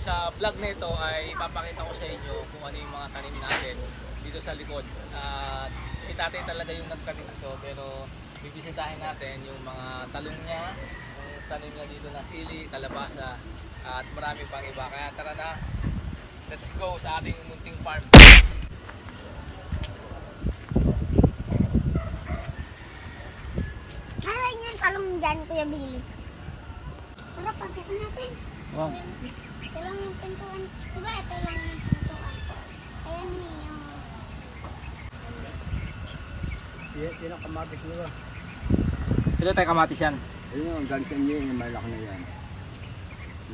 sa vlog nito ay ipapakita ko sa inyo kung ano yung mga tanim natin dito sa likod. At si tatay talaga yung nagtanim ito, pero bibisitahin natin yung mga talong niya, yung tanim niya dito na sili, kalabasa at marami pang iba. Kaya tara na, let's go sa ating munting farm. Maray niyan talong dyan, Kuya Billy. Tara, pasukin natin. Wow. Ito lang yung pintuan. Diba ito lang yung pintuan? Ayan yung... Yan ang kamatis nila. Ito tayo kamatis yan. Ayun yung gansan niya, yung malaki na yan.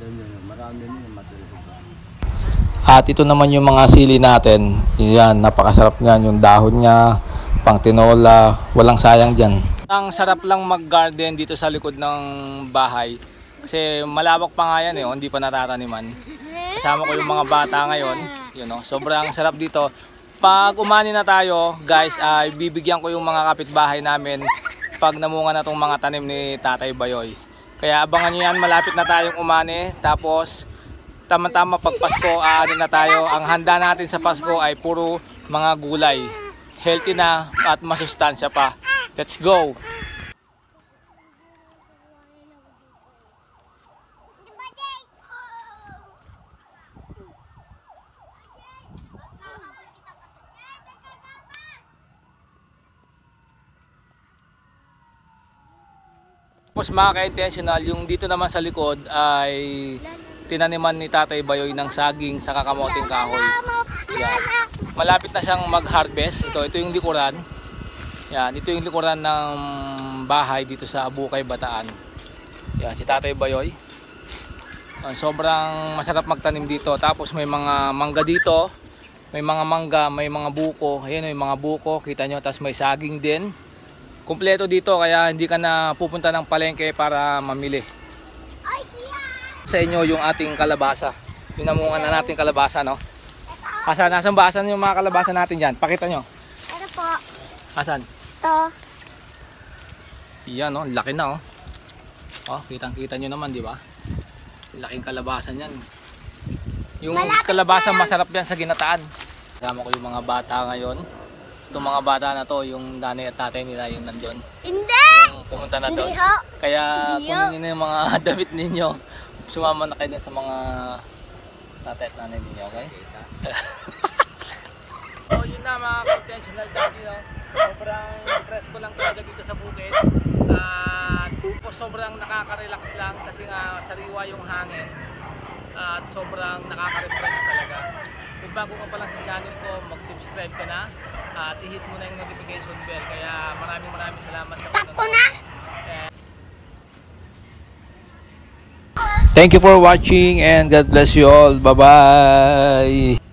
Yan, marami na yung matulog. At ito naman yung mga sili natin. Yan, napakasarap niyan. Yung dahon niya, pang tinola, walang sayang dyan. Ang sarap lang mag-garden dito sa likod ng bahay. Kasi malawak pa nga yan hindi pa natataniman. Kasama ko yung mga bata ngayon. Sobrang sarap dito. Pag umani na tayo, guys, ay bibigyan ko yung mga kapitbahay namin pag namunga na tong mga tanim ni Tatay Bayoy. Kaya abangan nyo yan, malapit na tayong umani. Tapos, tama-tama pag Pasko, aanin na tayo. Ang handa natin sa Pasko ay puro mga gulay. Healthy na at masustansya pa. Let's go! Tapos mga ka-intentional, yung dito naman sa likod ay tinaniman ni Tatay Bayoy ng saging sa kakamoting kahoy. Yan. Malapit na siyang mag-harvest. Ito yung likuran. Yan, ito yung likuran ng bahay dito sa Bukay, Bataan. Yan, si Tatay Bayoy. Sobrang masarap magtanim dito. Tapos may mga mangga dito. May mga mangga, may mga buko. Ayan, may mga buko, kita nyo. Tapos may saging din. Kumpleto dito, kaya hindi ka na pupunta ng palengke para mamili. Sa inyo yung ating kalabasa. Pinamungan na natin kalabasa, no? Asan ba? Asan yung mga kalabasa natin dyan? Pakita nyo. Ito po. Asan? Ito. Yan, laki na, kitang-kita nyo naman, di ba? Laking kalabasa niyan. Yung kalabasa masarap yan sa ginataan. Kasama ko yung mga bata ngayon. Itong mga bata na to, yung nanay at tatay nila yung nandun. Hindi! Yung pumunta na doon. Hindi ho. Kaya Hindi kung yun yung mga damit ninyo, sumama na kayo sa mga tatay at nanay ninyo, okay? So yun na mga ka-intentional daddy, sobrang presko lang talaga dito sa bukid. At sobrang nakaka-relax lang kasi nga sariwa yung hangin. At sobrang nakaka-refresh talaga. Kung bago ka pa lang sa channel ko, mag-subscribe ka na at i-hit mo na yung notification bell. Kaya maraming salamat sa Sakto na! Thank you for watching and God bless you all. Bye-bye!